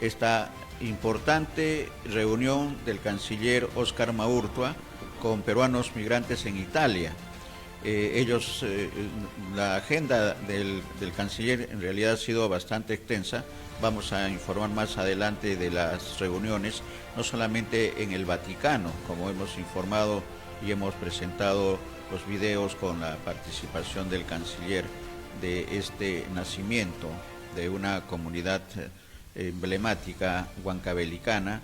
esta importante reunión del canciller Óscar Maurtua con peruanos migrantes en Italia. La agenda del canciller en realidad ha sido bastante extensa. Vamos a informar más adelante de las reuniones, no solamente en el Vaticano, como hemos informado y hemos presentado los videos con la participación del canciller de este nacimiento de una comunidad emblemática huancabelicana,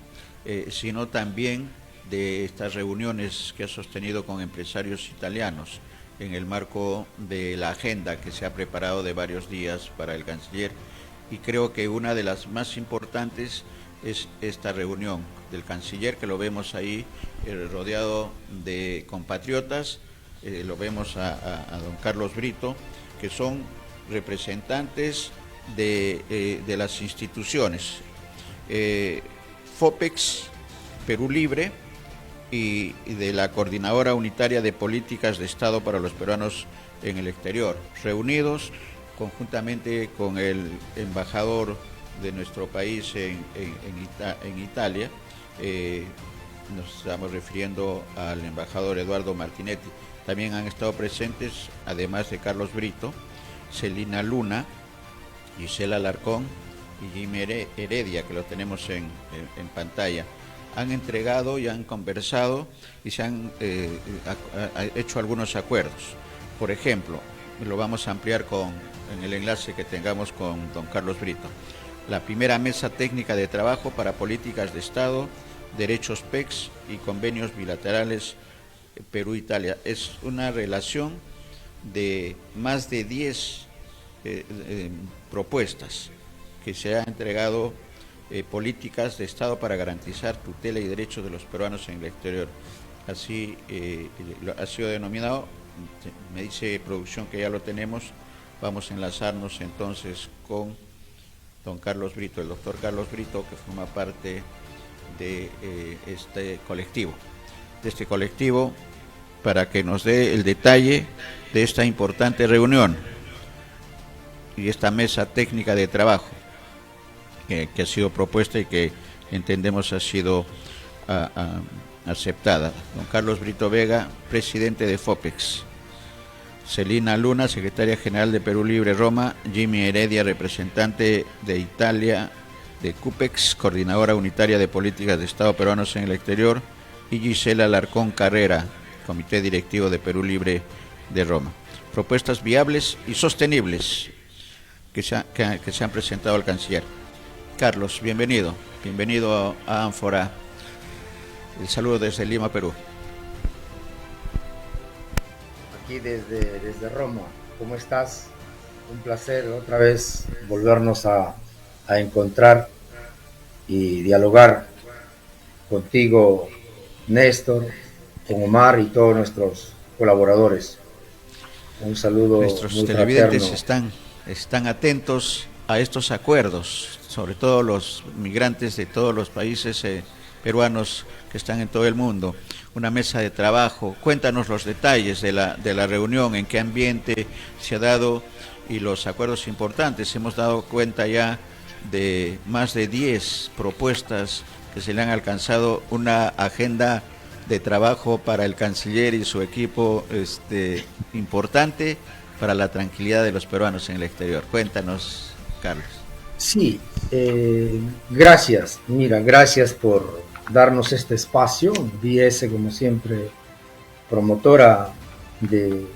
sino también de estas reuniones que ha sostenido con empresarios italianos en el marco de la agenda que se ha preparado de varios días para el canciller, y creo que una de las más importantes es esta reunión del canciller, que lo vemos ahí rodeado de compatriotas. Lo vemos a don Carlos Brito, que son representantes de las instituciones FOPEX, Perú Libre, y de la Coordinadora Unitaria de Políticas de Estado para los Peruanos en el Exterior, reunidos conjuntamente con el embajador de nuestro país en Italia. Nos estamos refiriendo al embajador Eduardo Martinetti. También han estado presentes, además de Carlos Brito, Celina Luna, Gisela Alarcón y Jimmy Heredia, que lo tenemos en pantalla. Han entregado y han conversado y se han hecho algunos acuerdos. Por ejemplo, lo vamos a ampliar en el enlace que tengamos con don Carlos Brito. La primera mesa técnica de trabajo para políticas de Estado, derechos PECs y convenios bilaterales Perú-Italia. Es una relación de más de 10 propuestas que se han entregado, políticas de Estado para garantizar tutela y derechos de los peruanos en el exterior. Así ha sido denominado. Me dice producción que ya lo tenemos. Vamos a enlazarnos entonces con don Carlos Brito, el doctor Carlos Brito, que forma parte de este colectivo, para que nos dé el detalle de esta importante reunión y esta mesa técnica de trabajo que ha sido propuesta y que entendemos ha sido aceptada. Don Carlos Brito Vega, presidente de FOPEX. Celina Luna, secretaria general de Perú Libre Roma. Jimmy Heredia, representante de Italia de CUPEX, coordinadora unitaria de políticas de Estado peruanos en el exterior. Y Gisela Alarcón Carrera, comité directivo de Perú Libre de Roma. Propuestas viables y sostenibles que se han presentado al canciller. Carlos, bienvenido a Ánfora. El saludo desde Lima, Perú. Aquí desde Roma. ¿Cómo estás? Un placer otra vez volvernos a encontrar y dialogar contigo, Néstor, con Omar y todos nuestros colaboradores. Un saludo. Nuestros muy televidentes fraterno. están atentos a estos acuerdos, sobre todo los migrantes de todos los países peruanos que están en todo el mundo. Una mesa de trabajo. Cuéntanos los detalles de la reunión, en qué ambiente se ha dado y los acuerdos importantes. Hemos dado cuenta ya de más de 10 propuestas que se le han alcanzado, una agenda de trabajo para el canciller y su equipo importante para la tranquilidad de los peruanos en el exterior. Cuéntanos, Carlos. Sí, gracias. Mira, gracias por darnos este espacio. DS, como siempre, promotora de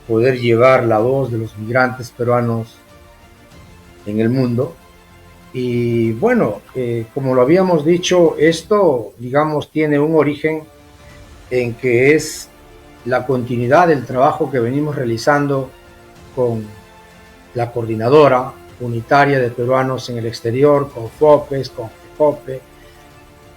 poder llevar la voz de los migrantes peruanos en el mundo. Y bueno, como lo habíamos dicho, esto, digamos, tiene un origen en que es la continuidad del trabajo que venimos realizando con la Coordinadora Unitaria de Peruanos en el Exterior, con FOPES, con FOPE,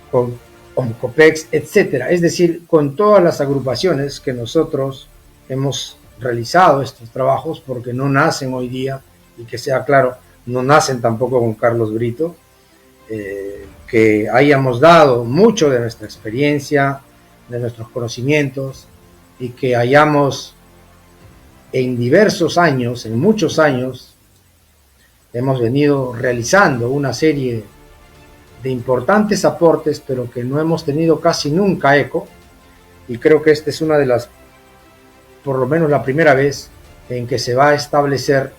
con OMCOPEX, etcétera. Es decir, con todas las agrupaciones que nosotros hemos realizado estos trabajos, porque no nacen hoy día, y que sea claro, no nacen tampoco con Carlos Brito, que hayamos dado mucho de nuestra experiencia, de nuestros conocimientos, y que hayamos en diversos años, en muchos años, hemos venido realizando una serie de importantes aportes, pero que no hemos tenido casi nunca eco, y creo que esta es una de las, por lo menos la primera vez, en que se va a establecer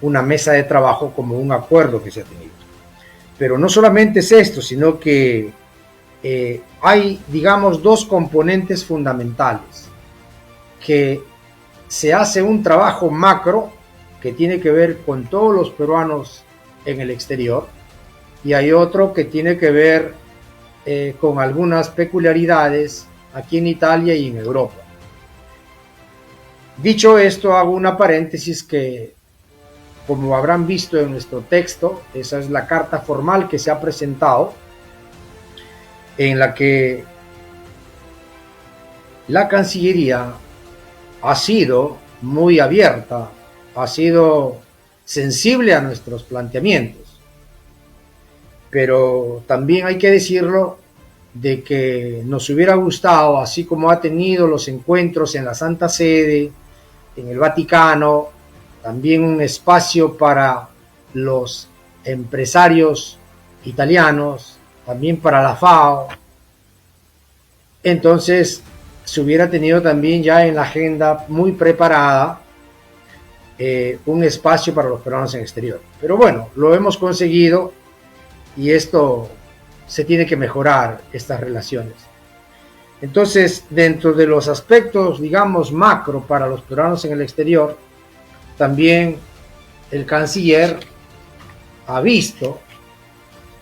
una mesa de trabajo como un acuerdo que se ha tenido. Pero no solamente es esto, sino que hay, digamos, dos componentes fundamentales, que se hace un trabajo macro que tiene que ver con todos los peruanos en el exterior, y hay otro que tiene que ver con algunas peculiaridades aquí en Italia y en Europa. Dicho esto, hago una paréntesis que, como habrán visto en nuestro texto, esa es la carta formal que se ha presentado, en la que la Cancillería ha sido muy abierta, ha sido sensible a nuestros planteamientos, pero también hay que decirlo de que nos hubiera gustado, así como ha tenido los encuentros en la Santa Sede, en el Vaticano, también un espacio para los empresarios italianos, también para la FAO. Entonces se hubiera tenido también ya en la agenda muy preparada un espacio para los peruanos en el exterior. Pero bueno, lo hemos conseguido y esto se tiene que mejorar, estas relaciones. Entonces, dentro de los aspectos, digamos, macro para los peruanos en el exterior, también el canciller ha visto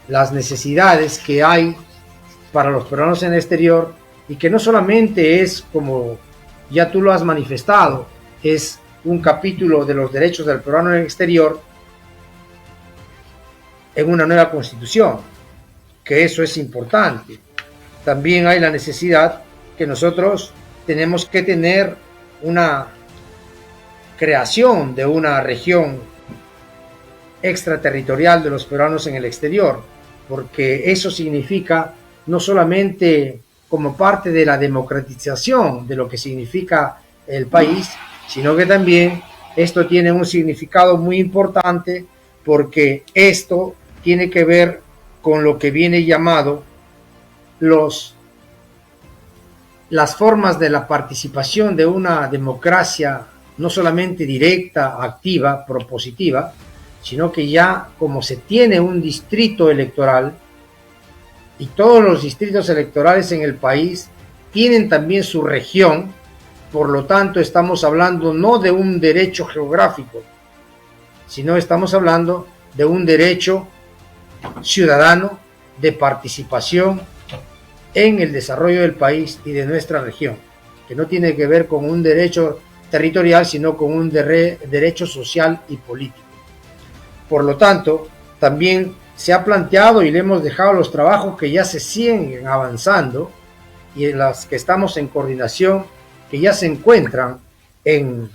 las necesidades que hay para los peruanos en el exterior, y que no solamente es, como ya tú lo has manifestado, es un capítulo de los derechos del peruano en el exterior en una nueva constitución, que eso es importante. También hay la necesidad que nosotros tenemos que tener una creación de una región extraterritorial de los peruanos en el exterior, porque eso significa no solamente como parte de la democratización de lo que significa el país, sino que también esto tiene un significado muy importante, porque esto tiene que ver con lo que viene llamado las formas de la participación de una democracia no solamente directa, activa, propositiva, sino que ya como se tiene un distrito electoral, y todos los distritos electorales en el país tienen también su región, por lo tanto estamos hablando no de un derecho geográfico, sino estamos hablando de un derecho ciudadano de participación en el desarrollo del país y de nuestra región, que no tiene que ver con un derecho territorial, sino con un derecho social y político. Por lo tanto, también se ha planteado y le hemos dejado los trabajos que ya se siguen avanzando y en las que estamos en coordinación, que ya se encuentran en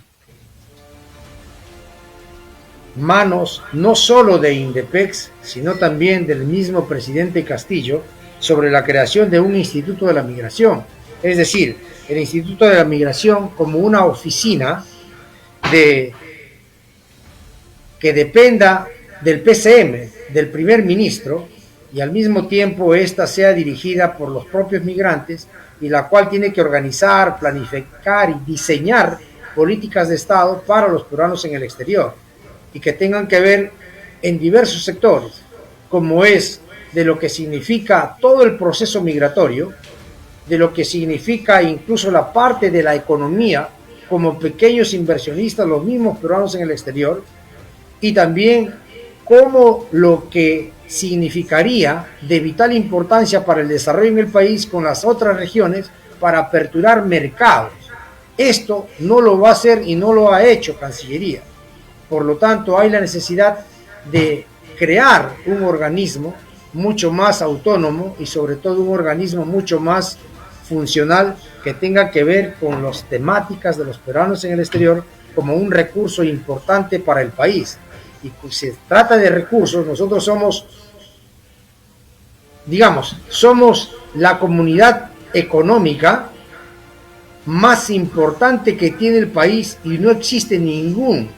manos no solo de Indepex, sino también del mismo presidente Castillo, sobre la creación de un Instituto de la Migración. Es decir, el Instituto de la Migración como una oficina que dependa del PCM, del primer ministro, y al mismo tiempo esta sea dirigida por los propios migrantes, y la cual tiene que organizar, planificar y diseñar políticas de Estado para los peruanos en el exterior, y que tengan que ver en diversos sectores, como es de lo que significa todo el proceso migratorio, de lo que significa incluso la parte de la economía, como pequeños inversionistas, los mismos peruanos en el exterior, y también como lo que significaría de vital importancia para el desarrollo en el país con las otras regiones para aperturar mercados. Esto no lo va a hacer y no lo ha hecho Cancillería. Por lo tanto, hay la necesidad de crear un organismo mucho más autónomo y sobre todo un organismo mucho más funcional que tenga que ver con las temáticas de los peruanos en el exterior como un recurso importante para el país. Y si se trata de recursos, nosotros somos, digamos, somos la comunidad económica más importante que tiene el país, y no existe ninguna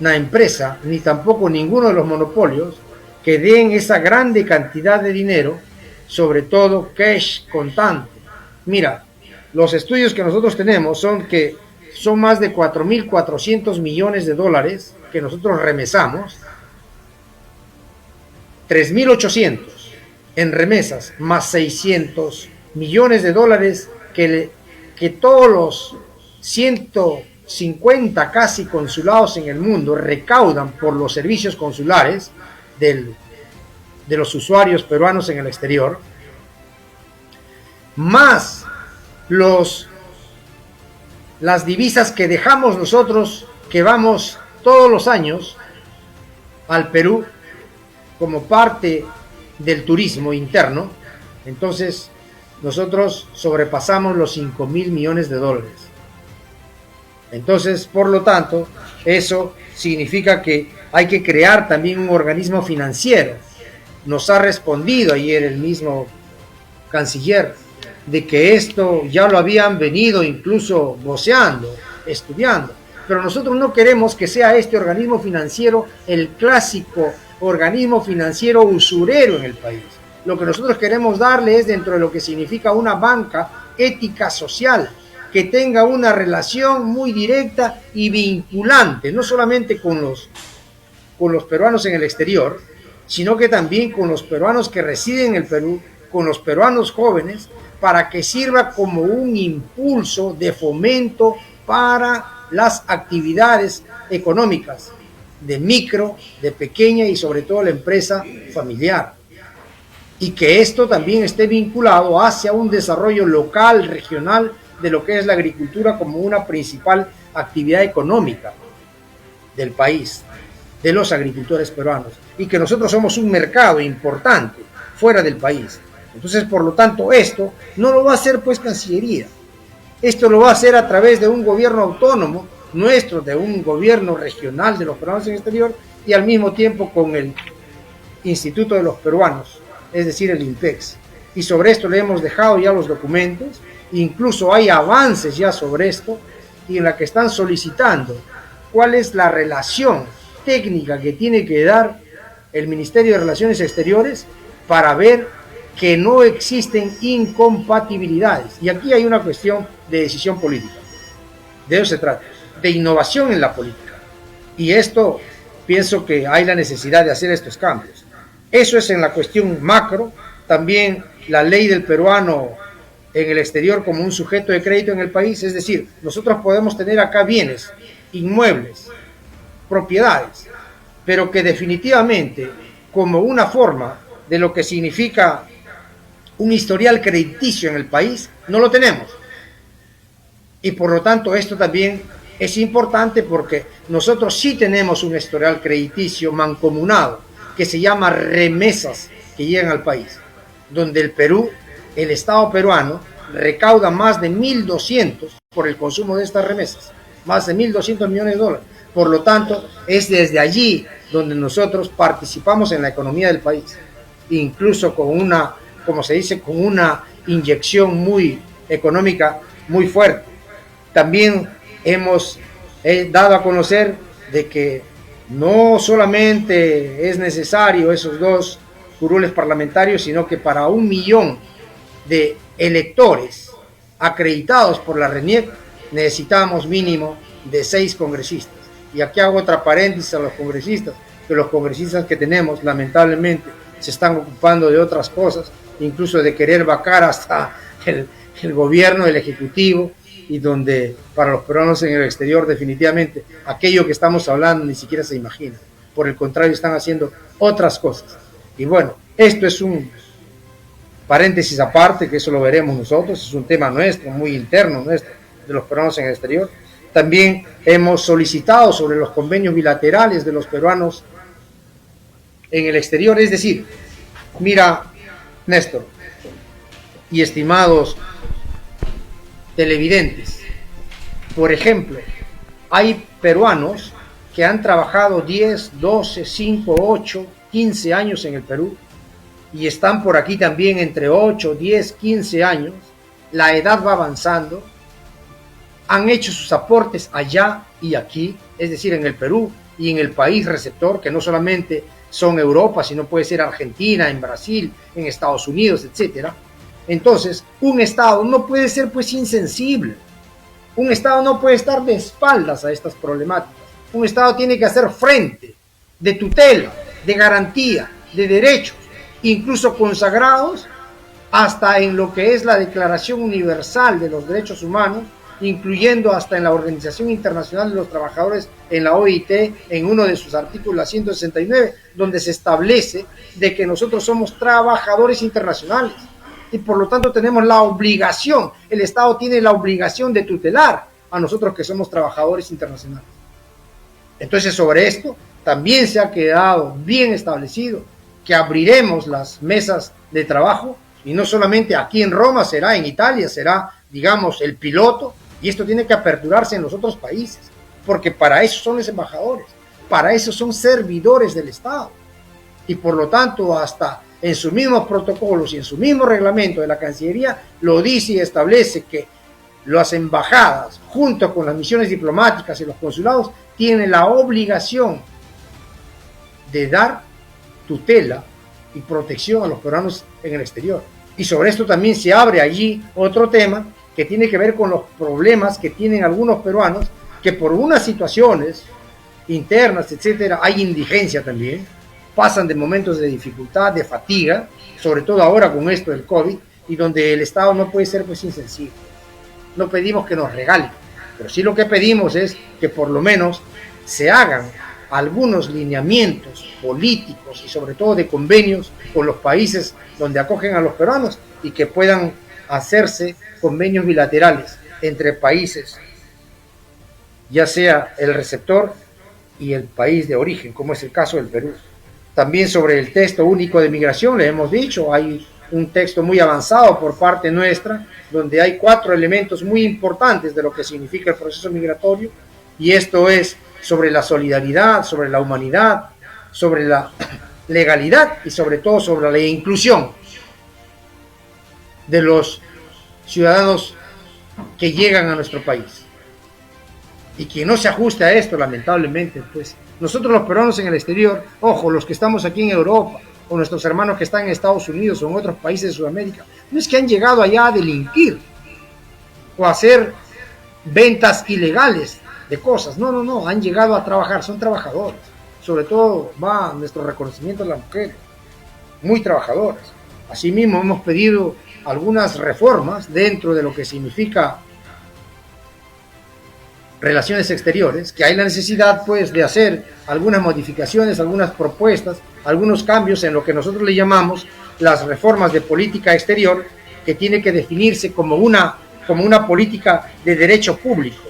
empresa, ni tampoco ninguno de los monopolios que den esa grande cantidad de dinero, sobre todo cash contante. Mira, los estudios que nosotros tenemos son más de 4.400 millones de dólares que nosotros remesamos, 3.800 en remesas, más 600 millones de dólares que todos los 150 casi consulados en el mundo recaudan por los servicios consulares de los usuarios peruanos en el exterior, más las divisas que dejamos nosotros, que vamos todos los años al Perú como parte del turismo interno. Entonces nosotros sobrepasamos los 5.000 millones de dólares. Entonces, por lo tanto, eso significa que hay que crear también un organismo financiero. Nos ha respondido ayer el mismo canciller de que esto ya lo habían venido incluso voceando, estudiando, pero nosotros no queremos que sea este organismo financiero el clásico organismo financiero usurero en el país. Lo que nosotros queremos darle es, dentro de lo que significa una banca ética social, que tenga una relación muy directa y vinculante, no solamente con los peruanos en el exterior, sino que también con los peruanos que residen en el Perú, con los peruanos jóvenes, para que sirva como un impulso de fomento para las actividades económicas de micro, de pequeña y sobre todo la empresa familiar. Y que esto también esté vinculado hacia un desarrollo local, regional, de lo que es la agricultura como una principal actividad económica del país, de los agricultores peruanos, y que nosotros somos un mercado importante fuera del país. Entonces, por lo tanto, esto no lo va a hacer pues Cancillería, esto lo va a hacer a través de un gobierno autónomo nuestro, de un gobierno regional de los peruanos en el exterior, y al mismo tiempo con el Instituto de los Peruanos, es decir, el INPEX. Y sobre esto le hemos dejado ya los documentos, incluso hay avances ya sobre esto, y en la que están solicitando cuál es la relación técnica que tiene que dar el Ministerio de Relaciones Exteriores para ver que no existen incompatibilidades. Y aquí hay una cuestión de decisión política. De eso se trata, de innovación en la política. Y esto, pienso que hay la necesidad de hacer estos cambios. Eso es en la cuestión macro. También la ley del peruano en el exterior como un sujeto de crédito en el país, es decir, nosotros podemos tener acá bienes, inmuebles, propiedades, pero que definitivamente, como una forma de lo que significa un historial crediticio en el país, no lo tenemos. Y por lo tanto esto también es importante, porque nosotros sí tenemos un historial crediticio mancomunado que se llama remesas que llegan al país, donde el Perú, el Estado peruano, recauda más de 1.200 por el consumo de estas remesas, más de 1.200 millones de dólares. Por lo tanto, es desde allí donde nosotros participamos en la economía del país, incluso con una, como se dice, con una inyección muy económica muy fuerte. También hemos dado a conocer de que no solamente es necesario esos 2 curules parlamentarios, sino que para 1 millón de electores acreditados por la RENIEC necesitamos mínimo de 6 congresistas. Y aquí hago otra paréntesis a los congresistas, que los congresistas que tenemos lamentablemente se están ocupando de otras cosas, incluso de querer vacar hasta el gobierno, el ejecutivo, y donde para los peruanos en el exterior definitivamente aquello que estamos hablando ni siquiera se imagina. Por el contrario, están haciendo otras cosas. Y bueno, esto es un paréntesis aparte, que eso lo veremos nosotros, es un tema nuestro, muy interno nuestro, de los peruanos en el exterior. También hemos solicitado sobre los convenios bilaterales de los peruanos en el exterior. Es decir, mira, Néstor y estimados televidentes, por ejemplo, hay peruanos que han trabajado 10, 12, 5, 8, 15 años en el Perú y están por aquí también entre 8, 10, 15 años, la edad va avanzando, han hecho sus aportes allá y aquí, es decir, en el Perú y en el país receptor, que no solamente son Europa, sino puede ser Argentina, en Brasil, en Estados Unidos, etcétera. Entonces, un Estado no puede ser pues insensible. Un Estado no puede estar de espaldas a estas problemáticas. Un Estado tiene que hacer frente de tutela, de garantía, de derechos, incluso consagrados hasta en lo que es la Declaración Universal de los Derechos Humanos, incluyendo hasta en la Organización Internacional de los Trabajadores, en la OIT, en uno de sus artículos, la 169, donde se establece de que nosotros somos trabajadores internacionales y por lo tanto tenemos la obligación, el Estado tiene la obligación de tutelar a nosotros que somos trabajadores internacionales. Entonces, sobre esto también se ha quedado bien establecido que abriremos las mesas de trabajo, y no solamente aquí en Roma, será en Italia, será, digamos, el piloto, y esto tiene que aperturarse en los otros países, porque para eso son los embajadores, para eso son servidores del Estado, y por lo tanto hasta en sus mismos protocolos y en su mismo reglamento de la Cancillería lo dice y establece que las embajadas, junto con las misiones diplomáticas y los consulados, tienen la obligación de dar tutela y protección a los peruanos en el exterior. Y sobre esto también se abre allí otro tema que tiene que ver con los problemas que tienen algunos peruanos, que por unas situaciones internas, etcétera, hay indigencia también, pasan de momentos de dificultad, de fatiga, sobre todo ahora con esto del COVID, y donde el Estado no puede ser pues insensible. No pedimos que nos regalen, pero sí lo que pedimos es que por lo menos se hagan algunos lineamientos políticos y sobre todo de convenios con los países donde acogen a los peruanos y que puedan hacerse convenios bilaterales entre países, ya sea el receptor y el país de origen, como es el caso del Perú. También sobre el texto único de migración, le hemos dicho, hay un texto muy avanzado por parte nuestra, donde hay 4 elementos muy importantes de lo que significa el proceso migratorio, y esto es sobre la solidaridad, sobre la humanidad, sobre la legalidad y sobre todo sobre la inclusión de los ciudadanos que llegan a nuestro país. Y quien no se ajuste a esto, lamentablemente, pues nosotros los peruanos en el exterior, ojo, los que estamos aquí en Europa, o nuestros hermanos que están en Estados Unidos o en otros países de Sudamérica, no es que han llegado allá a delinquir o a hacer ventas ilegales de cosas, no, han llegado a trabajar, son trabajadores. Sobre todo va nuestro reconocimiento a las mujeres, muy trabajadoras. Asimismo hemos pedido algunas reformas dentro de lo que significa relaciones exteriores, que hay la necesidad pues de hacer algunas modificaciones, algunas propuestas, algunos cambios en lo que nosotros le llamamos las reformas de política exterior, que tiene que definirse como una política de derecho público.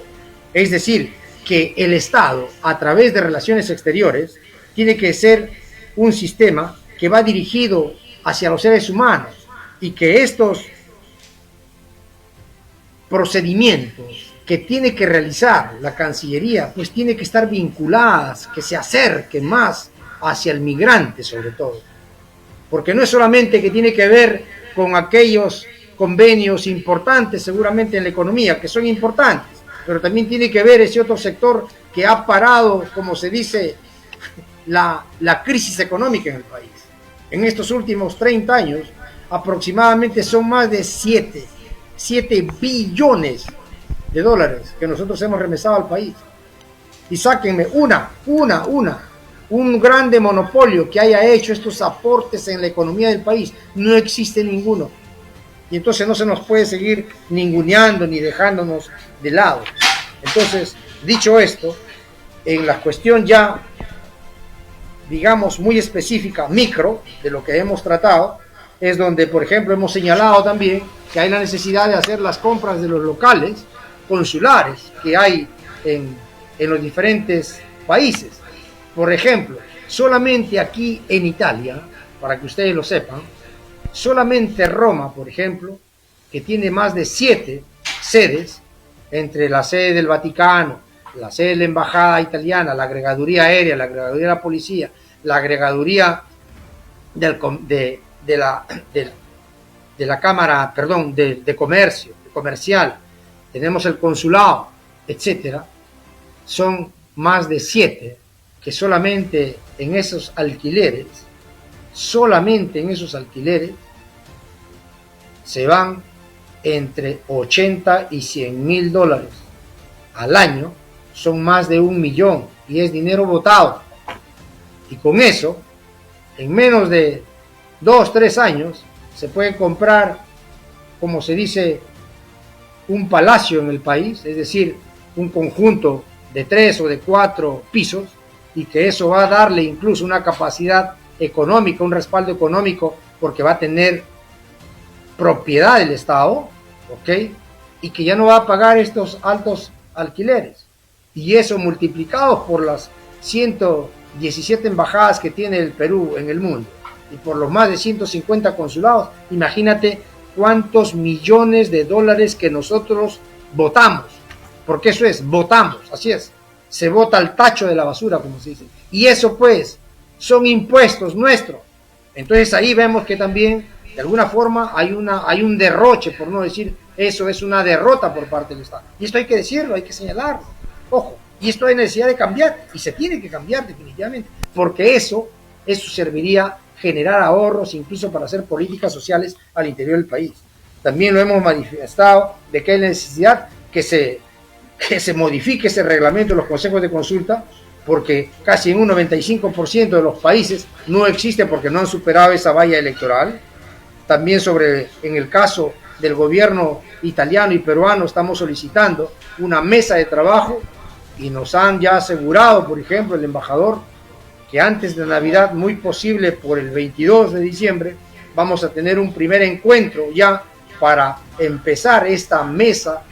Es decir, que el Estado, a través de relaciones exteriores, tiene que ser un sistema que va dirigido hacia los seres humanos y que estos procedimientos que tiene que realizar la Cancillería, pues tiene que estar vinculadas, que se acerquen más hacia el migrante sobre todo. Porque no es solamente que tiene que ver con aquellos convenios importantes seguramente en la economía, que son importantes, pero también tiene que ver ese otro sector que ha parado, como se dice, la crisis económica en el país. En estos últimos 30 años, aproximadamente son más de 7 billones de dólares que nosotros hemos remesado al país. Y sáquenme un grande monopolio que haya hecho estos aportes en la economía del país. No existe ninguno. Y entonces no se nos puede seguir ninguneando ni dejándonos de lado. Entonces, dicho esto, en la cuestión ya, digamos, muy específica, micro, de lo que hemos tratado, es donde, por ejemplo, hemos señalado también que hay la necesidad de hacer las compras de los locales consulares que hay en los diferentes países. Por ejemplo, solamente aquí en Italia, para que ustedes lo sepan, solamente Roma, por ejemplo, que tiene más de 7 sedes, entre la sede del Vaticano, la sede de la Embajada Italiana, la agregaduría aérea, la agregaduría de la policía, la agregaduría de la Cámara, perdón, de comercio, comercial, tenemos el consulado, etcétera, son más de 7 que solamente en esos alquileres, se van entre 80 y 100 mil dólares al año, son más de 1 millón y es dinero botado. Y con eso, en menos de 2-3 años, se puede comprar, como se dice, un palacio en el país, es decir, un conjunto de 3 o de 4 pisos, y que eso va a darle incluso una capacidad económica, un respaldo económico, porque va a tener propiedad del Estado, ¿ok? Y que ya no va a pagar estos altos alquileres. Y eso multiplicado por las 117 embajadas que tiene el Perú en el mundo y por los más de 150 consulados, imagínate cuántos millones de dólares que nosotros votamos, porque eso es, votamos, así es, se vota al tacho de la basura, como se dice, y eso pues son impuestos nuestros. Entonces ahí vemos que también de alguna forma hay un derroche, por no decir eso es una derrota por parte del Estado, y esto hay que decirlo, hay que señalarlo, ojo, y esto hay necesidad de cambiar, y se tiene que cambiar definitivamente, porque eso serviría generar ahorros incluso para hacer políticas sociales al interior del país. También lo hemos manifestado de que hay necesidad que se modifique ese reglamento de los consejos de consulta, porque casi en un 95% de los países no existe porque no han superado esa valla electoral. También en el caso del gobierno italiano y peruano estamos solicitando una mesa de trabajo y nos han ya asegurado, por ejemplo, el embajador, que antes de Navidad, muy posible por el 22 de diciembre, vamos a tener un primer encuentro ya para empezar esta mesa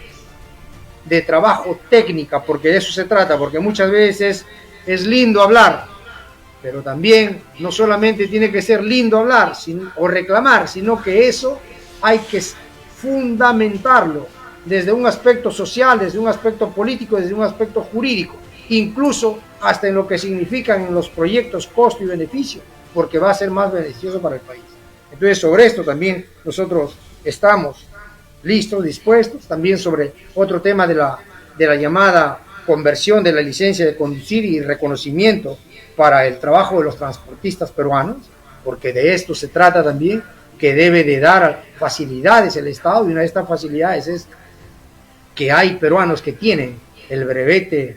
de trabajo técnica, porque de eso se trata, porque muchas veces es lindo hablar, pero también no solamente tiene que ser lindo hablar o reclamar, sino que eso hay que fundamentarlo desde un aspecto social, desde un aspecto político, desde un aspecto jurídico, incluso hasta en lo que significan en los proyectos costo y beneficio, porque va a ser más beneficioso para el país. Entonces, sobre esto también nosotros estamos listos, dispuestos, también sobre otro tema de la llamada conversión de la licencia de conducir y reconocimiento para el trabajo de los transportistas peruanos, porque de esto se trata también, que debe de dar facilidades el Estado, y una de estas facilidades es que hay peruanos que tienen el brevete,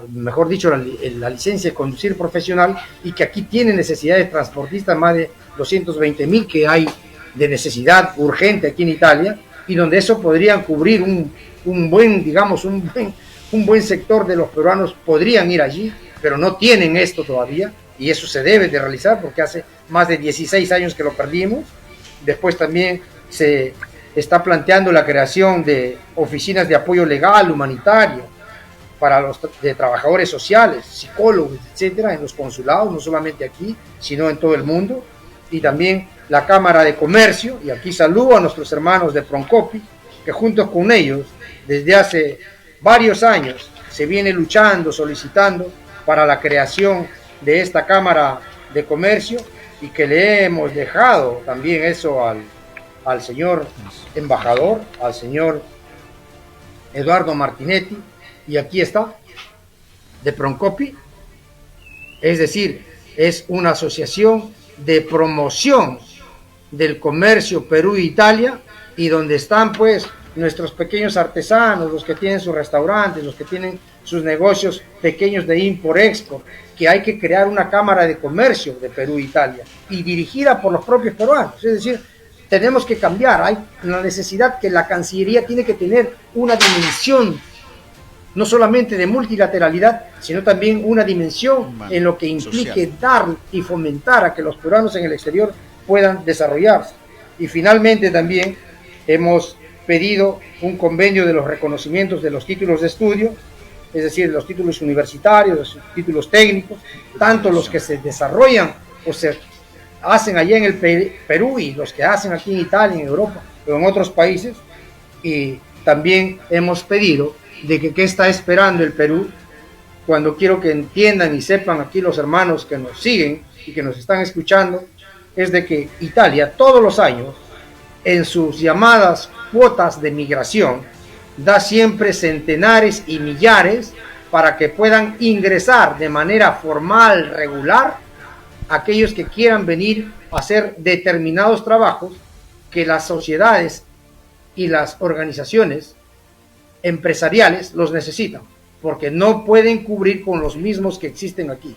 mejor dicho, la licencia de conducir profesional, y que aquí tienen necesidad de transportistas, más de 220.000 que hay de necesidad urgente aquí en Italia, y donde eso podrían cubrir un buen sector de los peruanos podrían ir allí, pero no tienen esto todavía, y eso se debe de realizar porque hace más de 16 años que lo perdimos. Después también se está planteando la creación de oficinas de apoyo legal, humanitario, para los de trabajadores sociales, psicólogos, etcétera, en los consulados, no solamente aquí, sino en todo el mundo. Y también la Cámara de Comercio, y aquí saludo a nuestros hermanos de Proncopi, que junto con ellos, desde hace varios años, se viene luchando, solicitando para la creación de esta Cámara de Comercio, y que le hemos dejado también eso al señor embajador, al señor Eduardo Martinetti, y aquí está, de Proncopi, es decir, es una asociación de promoción del comercio Perú-Italia, y donde están pues nuestros pequeños artesanos, los que tienen sus restaurantes, los que tienen sus negocios pequeños de import-export, que hay que crear una cámara de comercio de Perú-Italia y dirigida por los propios peruanos. Es decir, tenemos que cambiar, hay la necesidad que la Cancillería tiene que tener una dimensión no solamente de multilateralidad, sino también una dimensión en lo que implique social, dar y fomentar a que los peruanos en el exterior puedan desarrollarse. Y finalmente también hemos pedido un convenio de los reconocimientos de los títulos de estudio, es decir, los títulos universitarios, los títulos técnicos, tanto los que se desarrollan o se hacen allá en el Perú y los que hacen aquí en Italia, en Europa o en otros países. Y también hemos pedido de que qué está esperando el Perú, cuando quiero que entiendan y sepan aquí los hermanos que nos siguen y que nos están escuchando, es de que Italia todos los años en sus llamadas cuotas de migración da siempre centenares y millares para que puedan ingresar de manera formal, regular, aquellos que quieran venir a hacer determinados trabajos que las sociedades y las organizaciones empresariales los necesitan, porque no pueden cubrir con los mismos que existen aquí.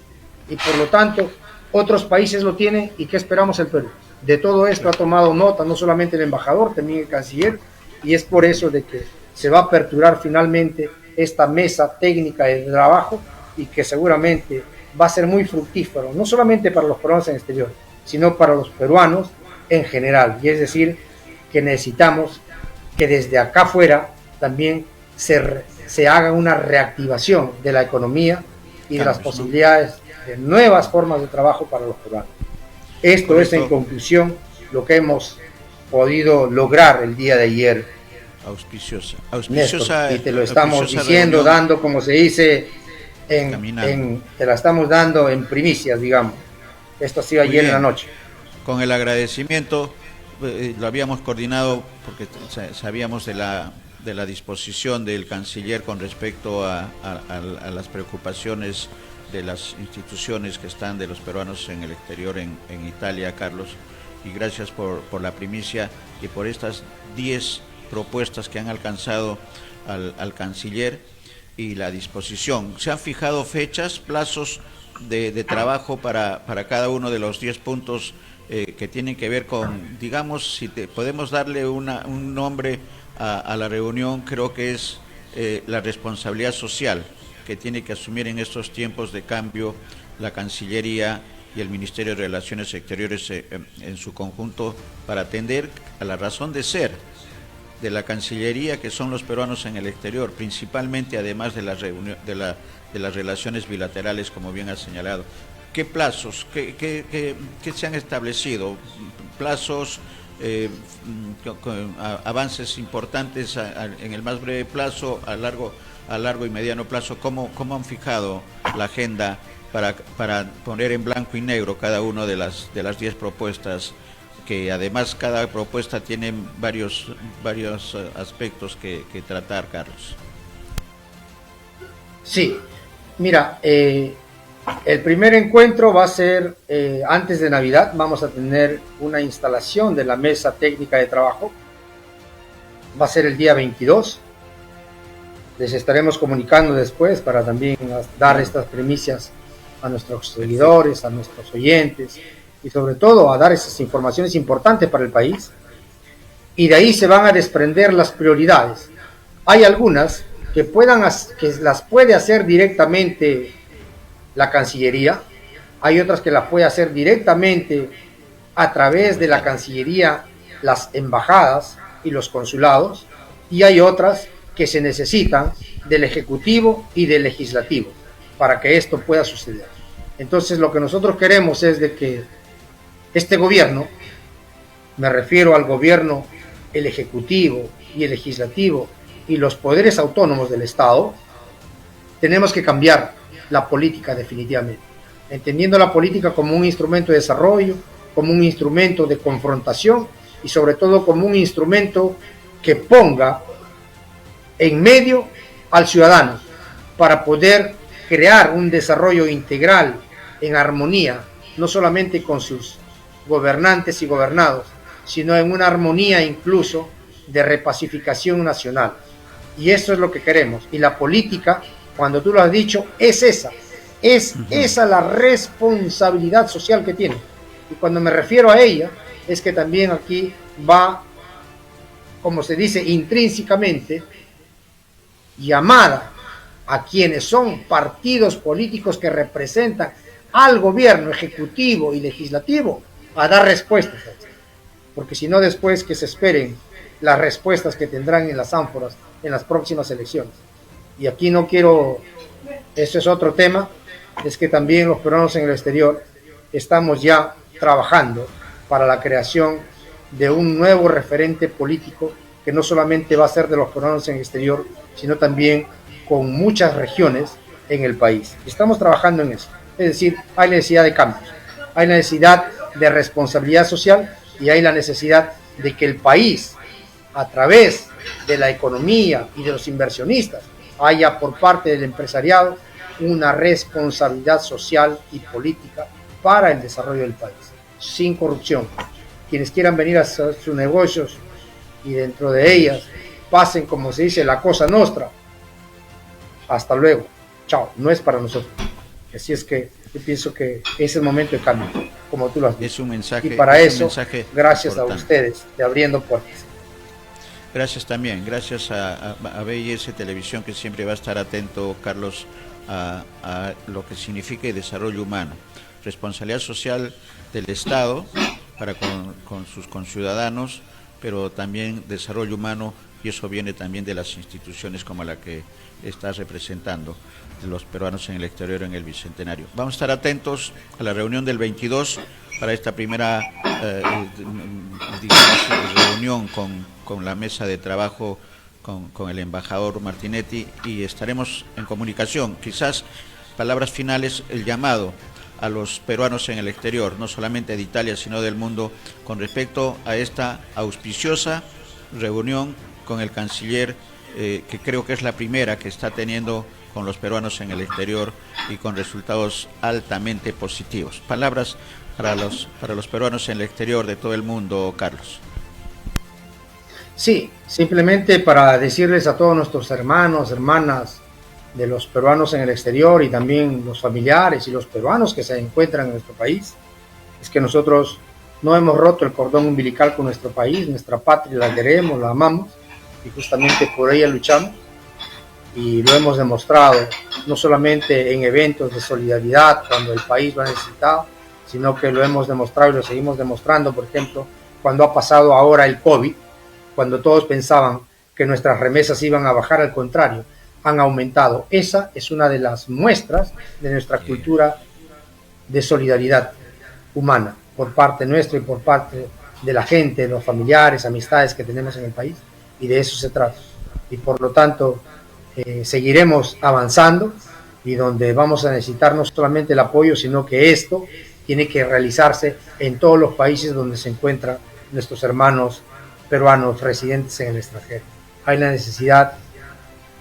Y por lo tanto, otros países lo tienen. ¿Y qué esperamos el Perú? De todo esto ha tomado nota no solamente el embajador, también el canciller, y es por eso de que se va a aperturar finalmente esta mesa técnica de trabajo y que seguramente va a ser muy fructífero, no solamente para los peruanos en el exterior, sino para los peruanos en general. Y es decir, que necesitamos que desde acá afuera también se haga una reactivación de la economía y de las posibilidades de nuevas formas de trabajo para los peruanos. Esto es en conclusión lo que hemos podido lograr el día de ayer. Auspiciosa, Néstor, y te lo estamos diciendo, reunión, dando, como se dice, te la estamos dando en primicias, digamos. Esto ha sido ayer en la noche. Con el agradecimiento, lo habíamos coordinado porque sabíamos de la disposición del canciller con respecto a las preocupaciones de las instituciones que están de los peruanos en el exterior en Italia, Carlos, y gracias por la primicia y por estas 10 propuestas que han alcanzado al canciller y la disposición. Se han fijado fechas, plazos de trabajo para cada uno de los 10 puntos que tienen que ver con, digamos, si podemos darle un nombre a la reunión, creo que es la responsabilidad social que tiene que asumir en estos tiempos de cambio la Cancillería y el Ministerio de Relaciones Exteriores en su conjunto para atender a la razón de ser de la Cancillería, que son los peruanos en el exterior, principalmente además de las relaciones bilaterales, como bien ha señalado. ¿Qué plazos, qué se han establecido? Plazos, avances importantes en el más breve plazo, a largo y mediano plazo. ¿Cómo han fijado la agenda para poner en blanco y negro cada una de las 10 propuestas, que además cada propuesta tiene varios aspectos que tratar, Carlos? Sí, mira, el primer encuentro va a ser antes de Navidad. Vamos a tener una instalación de la mesa técnica de trabajo. Va a ser el día 22. Les estaremos comunicando después para también dar estas primicias a nuestros seguidores, a nuestros oyentes y sobre todo a dar esas informaciones importantes para el país. Y de ahí se van a desprender las prioridades. Hay algunas que las puede hacer directamente la Cancillería, hay otras que las puede hacer directamente a través de la Cancillería, las embajadas y los consulados, y hay otras que se necesitan del Ejecutivo y del Legislativo para que esto pueda suceder. Entonces lo que nosotros queremos es de que este gobierno, me refiero al gobierno, el Ejecutivo y el Legislativo y los poderes autónomos del Estado, tenemos que cambiar la política definitivamente, entendiendo la política como un instrumento de desarrollo, como un instrumento de confrontación y sobre todo como un instrumento que ponga en medio al ciudadano para poder crear un desarrollo integral en armonía, no solamente con sus gobernantes y gobernados, sino en una armonía incluso de repacificación nacional. Y eso es lo que queremos. Y la política, cuando tú lo has dicho, es esa la responsabilidad social que tiene. Y cuando me refiero a ella, es que también aquí va, como se dice, intrínsecamente llamada a quienes son partidos políticos que representan al gobierno ejecutivo y legislativo a dar respuestas. Porque si no, después que se esperen las respuestas que tendrán en las ánforas en las próximas elecciones. Y aquí no quiero, eso es otro tema, es que también los peruanos en el exterior estamos ya trabajando para la creación de un nuevo referente político que no solamente va a ser de los peruanos en el exterior, sino también con muchas regiones en el país. Estamos trabajando en eso. Es decir, hay necesidad de cambios, hay necesidad de responsabilidad social y hay la necesidad de que el país, a través de la economía y de los inversionistas, haya por parte del empresariado una responsabilidad social y política para el desarrollo del país, sin corrupción. Quienes quieran venir a hacer sus negocios y dentro de ellas pasen, como se dice, la cosa nostra, hasta luego, chao, no es para nosotros. Así es que yo pienso que es el momento de cambio, como tú lo has dicho. Es un mensaje, y para eso, gracias importante a ustedes de Abriendo Puertas. Gracias también, gracias a BIS Televisión, que siempre va a estar atento, Carlos, a lo que significa el desarrollo humano, responsabilidad social del Estado para con sus conciudadanos, pero también desarrollo humano, y eso viene también de las instituciones como la que estás representando, de los peruanos en el exterior en el Bicentenario. Vamos a estar atentos a la reunión del 22 para esta primera reunión con la mesa de trabajo con el embajador Martinetti, y estaremos en comunicación. Quizás palabras finales, el llamado a los peruanos en el exterior, no solamente de Italia, sino del mundo, con respecto a esta auspiciosa reunión con el canciller, que creo que es la primera que está teniendo con los peruanos en el exterior y con resultados altamente positivos. Palabras para los peruanos en el exterior de todo el mundo, Carlos. Sí, simplemente para decirles a todos nuestros hermanos, hermanas de los peruanos en el exterior y también los familiares y los peruanos que se encuentran en nuestro país, es que nosotros no hemos roto el cordón umbilical con nuestro país, nuestra patria la queremos, la amamos y justamente por ella luchamos, y lo hemos demostrado no solamente en eventos de solidaridad cuando el país lo ha necesitado, sino que lo hemos demostrado y lo seguimos demostrando, por ejemplo, cuando ha pasado ahora el COVID, cuando todos pensaban que nuestras remesas iban a bajar, al contrario, han aumentado. Esa es una de las muestras de nuestra cultura de solidaridad humana por parte nuestra y por parte de la gente, los familiares, amistades que tenemos en el país, y de eso se trata. Y por lo tanto, seguiremos avanzando, y donde vamos a necesitar no solamente el apoyo, sino que esto tiene que realizarse en todos los países donde se encuentran nuestros hermanos peruanos residentes en el extranjero. Hay la necesidad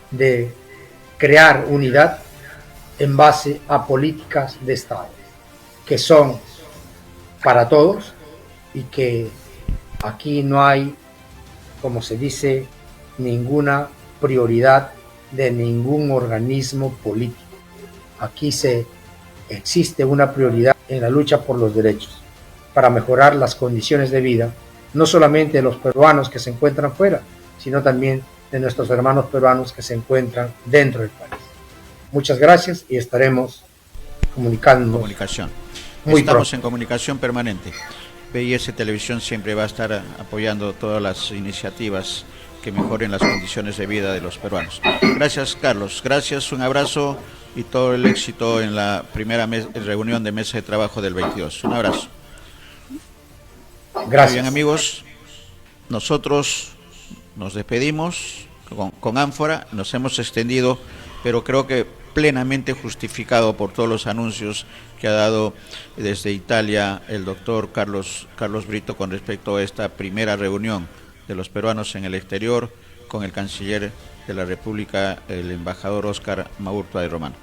de crear unidad en base a políticas de Estado que son para todos, y que aquí no hay, como se dice, ninguna prioridad de ningún organismo político. Aquí existe una prioridad en la lucha por los derechos, para mejorar las condiciones de vida, no solamente de los peruanos que se encuentran fuera, sino también de nuestros hermanos peruanos que se encuentran dentro del país. Muchas gracias y estaremos comunicándonos. Comunicación. Muy Estamos pronto. en comunicación permanente. BIS Televisión siempre va a estar apoyando todas las iniciativas que mejoren las condiciones de vida de los peruanos. Gracias, Carlos. Gracias, un abrazo y todo el éxito en la primera reunión de mesa de trabajo del 22. Un abrazo. Gracias. Muy bien, amigos, nosotros nos despedimos con Ánfora, nos hemos extendido, pero creo que plenamente justificado por todos los anuncios que ha dado desde Italia el doctor Carlos Brito con respecto a esta primera reunión de los peruanos en el exterior con el canciller de la República, el embajador Óscar Maurtua de Román.